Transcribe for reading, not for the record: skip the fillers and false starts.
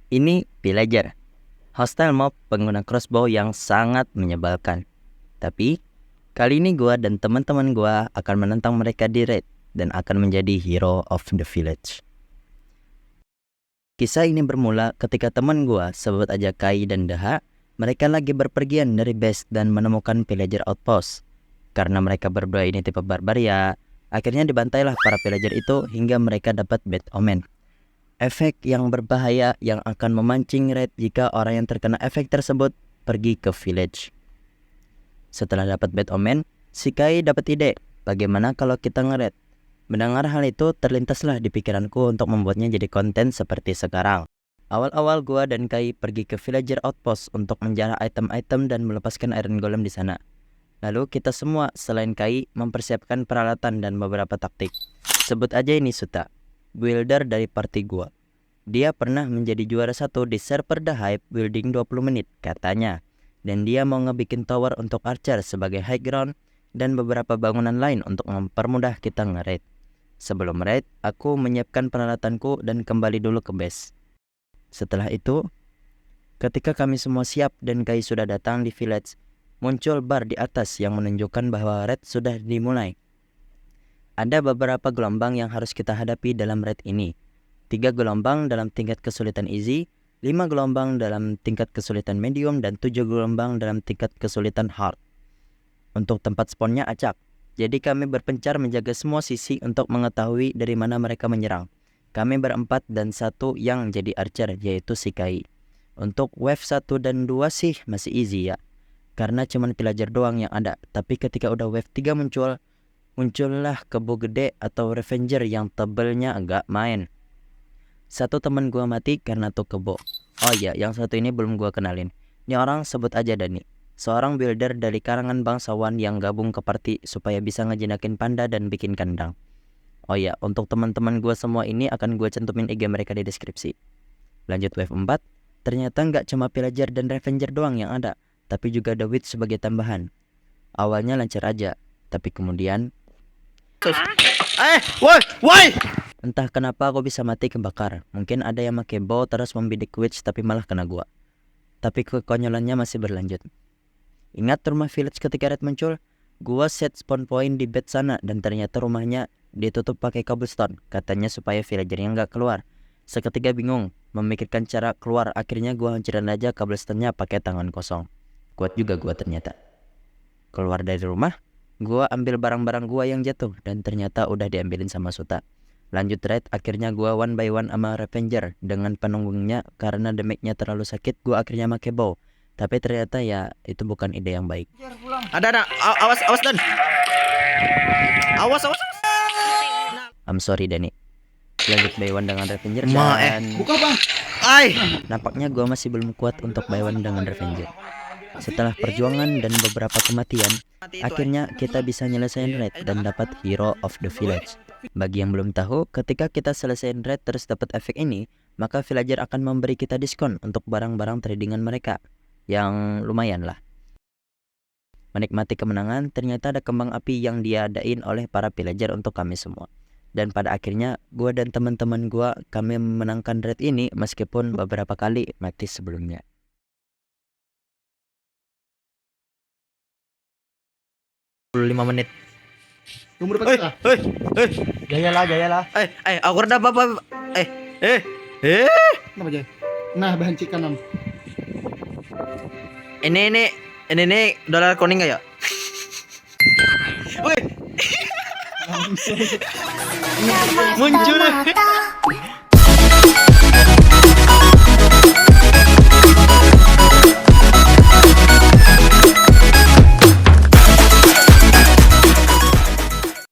Ini Pillager, hostile mob pengguna crossbow yang sangat menyebalkan. Tapi, kali ini gua dan teman-teman gua akan menentang mereka di raid dan akan menjadi hero of the village. Kisah ini bermula ketika teman gua, sebut aja Kai dan Daha, mereka lagi berpergian dari base dan menemukan Pillager outpost. Karena mereka berdua ini tipe barbaria, akhirnya dibantailah para Pillager itu hingga mereka dapat bad omen. Efek yang berbahaya yang akan memancing raid jika orang yang terkena efek tersebut pergi ke village. Setelah dapat bad omen, si Kai dapat ide, bagaimana kalau kita nge-raid? Mendengar hal itu terlintaslah di pikiranku untuk membuatnya jadi konten seperti sekarang. Awal-awal gua dan Kai pergi ke villager outpost untuk menjarah item-item dan melepaskan iron golem di sana. Lalu kita semua selain Kai mempersiapkan peralatan dan beberapa taktik. Sebut aja ini Suta, builder dari party gua. Dia pernah menjadi juara 1 di server The Hype building 20 menit katanya. Dan dia mau ngebikin tower untuk archer sebagai high ground dan beberapa bangunan lain untuk mempermudah kita nge-raid. Sebelum raid, aku menyiapkan peralatanku dan kembali dulu ke base. Setelah itu, ketika kami semua siap dan Kai sudah datang di village, muncul bar di atas yang menunjukkan bahwa raid sudah dimulai. Ada beberapa gelombang yang harus kita hadapi dalam raid ini. 3 gelombang dalam tingkat kesulitan easy, 5 gelombang dalam tingkat kesulitan medium, dan 7 gelombang dalam tingkat kesulitan hard. Untuk tempat spawnnya acak, jadi kami berpencar menjaga semua sisi untuk mengetahui dari mana mereka menyerang. Kami berempat dan satu yang jadi archer, yaitu si Kai. Untuk wave 1 dan 2 sih masih easy ya, karena cuman pillager doang yang ada. Tapi ketika udah wave 3 muncullah kebo gede atau revenger yang tebelnya agak main. Satu teman gua mati karena tuh kebo. Oh iya, yang satu ini belum gua kenalin. Ini orang sebut aja Dani, seorang builder dari karangan bangsawan yang gabung ke party supaya bisa ngejinakin panda dan bikin kandang. Oh iya, untuk teman-teman gua semua ini akan gua cantumin IG mereka di deskripsi. Lanjut wave 4, ternyata nggak cuma pillager dan revenger doang yang ada, tapi juga ada witch sebagai tambahan. Awalnya lancar aja, tapi kemudian woi! Entah kenapa aku bisa mati kebakar. Mungkin ada yang make bow terus membidik witch tapi malah kena gua. Tapi kekonyolannya masih berlanjut. Ingat rumah village ketika red muncul? Gua set spawn point di bed sana dan ternyata rumahnya ditutup pakai cobblestone. Katanya supaya villagernya nggak keluar. Seketika bingung, memikirkan cara keluar. Akhirnya gua hancurin aja cobblestone-nya pakai tangan kosong. Kuat juga gua ternyata. Keluar dari rumah, gua ambil barang-barang gua yang jatuh dan ternyata udah diambilin sama Suta. Lanjut raid, akhirnya gua one by one sama Revenger dengan penunggungnya karena damage-nya terlalu sakit. Gua akhirnya make bow, tapi ternyata ya itu bukan ide yang baik. Ada, awas Dan. Awas. I'm sorry Dani. Lanjut by one dengan Revenger dan Buka bang. nampaknya gua masih belum kuat untuk by one dengan Revenger. Setelah perjuangan dan beberapa kematian, akhirnya kita bisa nyelesain raid dan dapat hero of the village. Bagi yang belum tahu, ketika kita selesaiin raid terus dapat efek ini, maka villager akan memberi kita diskon untuk barang-barang tradingan mereka, yang lumayan lah. Menikmati kemenangan, ternyata ada kembang api yang diadain oleh para villager untuk kami semua. Dan pada akhirnya, gua dan teman-teman gua kami memenangkan raid ini meskipun beberapa kali mati sebelumnya. 5 menit. Umur berapa? Jayalah. Aku udah apa? Kenapa Jay? Nah, bahan cik kanan. Ini dolar kuning gak ya? Woi. Muncul.